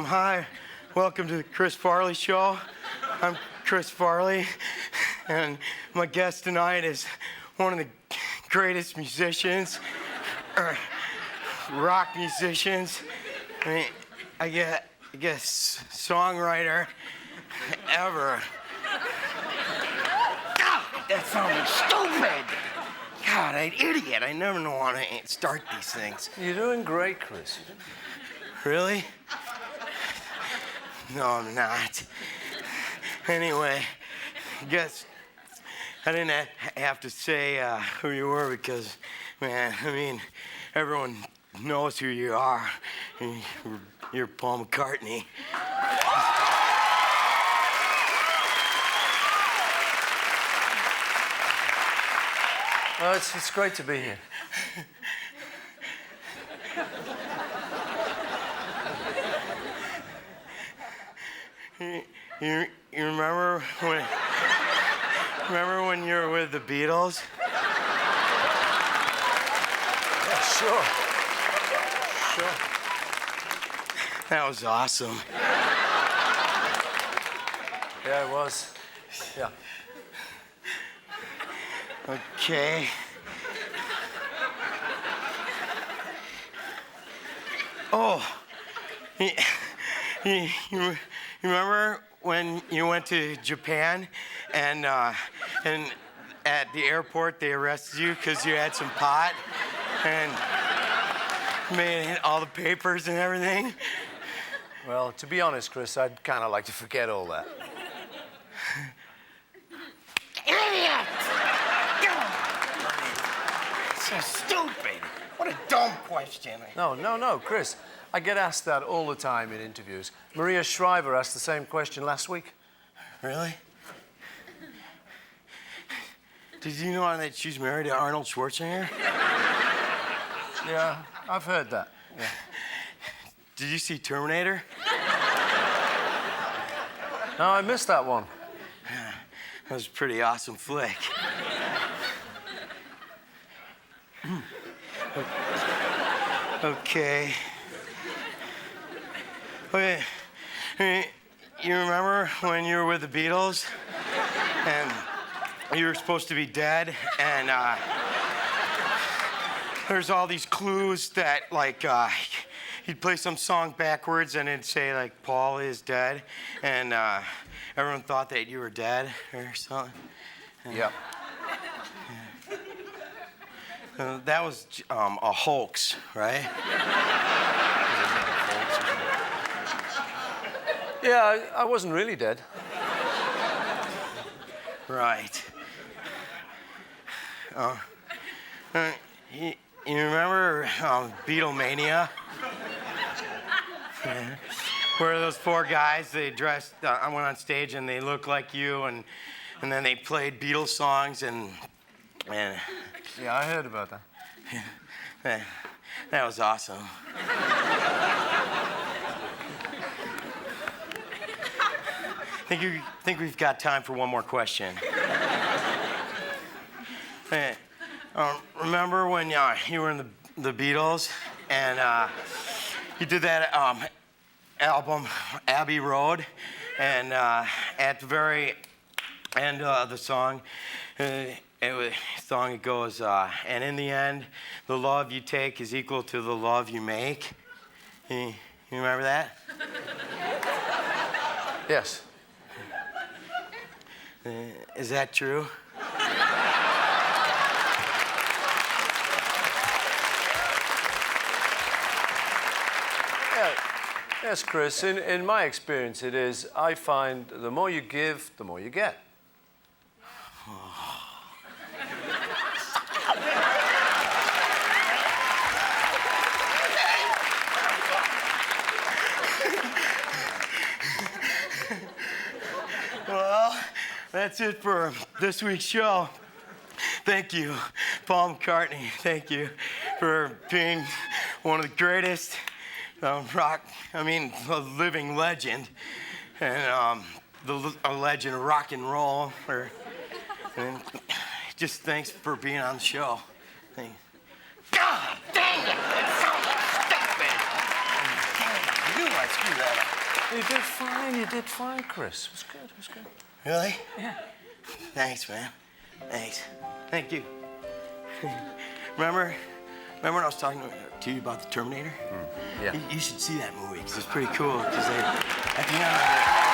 Hi. Welcome to the Chris Farley Show. I'm Chris Farley, and my guest tonight is one of the greatest musicians, rock musicians. I guess songwriter ever. God, that sounded stupid. God, I'm an idiot. I never know how to start these things. You're doing great, Chris. Really? No, I'm not. Anyway, I guess I didn't have to say who you were because, man, I mean, everyone knows who you are. You're Paul McCartney. Well, it's great to be here. You remember when you were with the Beatles? Yeah, sure. That was awesome. Yeah, it was. Yeah. Okay. Oh, you remember when you went to Japan and at the airport they arrested you because you had some pot and made all the papers and everything? Well, to be honest, Chris, I'd kind of like to forget all that. Idiot! So stupid. What a dumb question. No, Chris. I get asked that all the time in interviews. Maria Shriver asked the same question last week. Really? Did you know that she's married to Arnold Schwarzenegger? Yeah, I've heard that. Yeah. Did you see Terminator? No, I missed that one. That was a pretty awesome flick. Okay. Okay. You remember when you were with the Beatles and you were supposed to be dead and there's all these clues that like he'd play some song backwards and it'd say like Paul is dead and everyone thought that you were dead or something. Yep. That was a hoax, right? Yeah, I wasn't really dead. Right. You remember Beatlemania? Where those four guys, they dressed, I went on stage and they looked like you and then they played Beatles songs and Yeah, I heard about that. that was awesome. Think we've got time for one more question. Remember when you were in the Beatles and you did that album, Abbey Road, and at the very end of the song, it goes, and in the end, the love you take is equal to the love you make. You remember that? Yes. Is that true? Yeah. Yes, Chris. In my experience, it is. I find the more you give, the more you get. Well, that's it for this week's show. Thank you, Paul McCartney. Thank you for being one of the greatest a living legend, and a legend of rock and roll. And just thanks for being on the show. Thank you. God dang it! That sounds stupid. I knew I screwed that up. You did fine. You did fine, Chris. It was good. It was good. Really? Yeah. Thanks, man. Thanks. Thank you. Remember when I was talking to you about the Terminator? Yeah. You should see that movie because it's pretty cool. Because at the end of it,